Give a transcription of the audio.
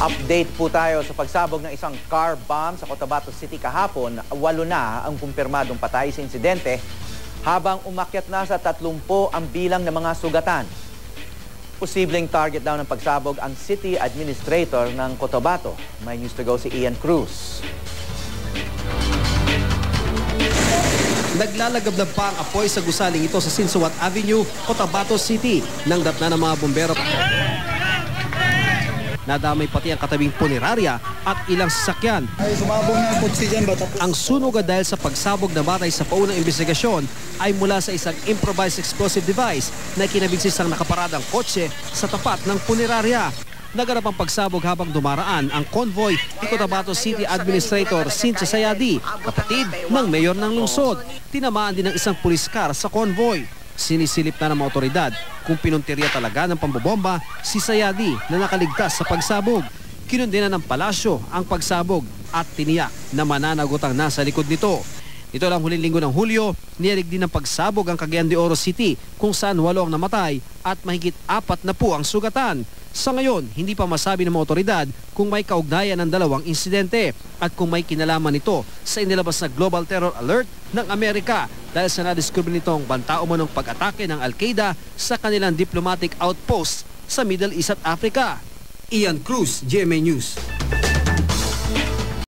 Update po tayo sa pagsabog ng isang car bomb sa Cotabato City kahapon. 8 na ang kumpirmadong patay sa insidente habang umakyat na sa 30 ang bilang ng mga sugatan. Posibleng target daw ng pagsabog ang City Administrator ng Cotabato. May news to go si Ian Cruz. Naglalagabnab pa ang apoy sa gusaling ito sa Sinsuat Avenue, Cotabato City nang datna ng mga bumbero. Nadamay pati ang katabing punerarya at ilang sasakyan. Ay, sumabog na ang putsi dyan ba? Ang sunog dahil sa pagsabog na batay sa paunang investigasyon ay mula sa isang improvised explosive device na kinabig sa isang nakaparadang kotse sa tapat ng punerarya. Naganap ang pagsabog habang dumaraan ang convoy ni Cotabato City Administrator Cynthia Sayadi, kapatid ng mayor ng lungsod. Tinamaan din ng isang police car sa convoy. Sinisilip na ng mga otoridad kung pinuntirya talaga ng pambobomba si Sayadi na nakaligtas sa pagsabog. Kinundina ng palasyo ang pagsabog at tiniyak na mananagot ang nasa likod nito. Ito lang huling linggo ng Hulyo, niyarig din ng pagsabog ang Cagayan de Oro City kung saan 8 ang namatay at mahigit 4 na po ang sugatan. Sa ngayon, hindi pa masabi ng mga otoridad kung may kaugnayan ng dalawang insidente at kung may kinalaman nito sa inilabas na Global Terror Alert ng Amerika dahil sa nadiskubre nitong banta umanong pag-atake ng Al-Qaeda sa kanilang diplomatic outpost sa Middle East at Africa. Ian Cruz, GMA News.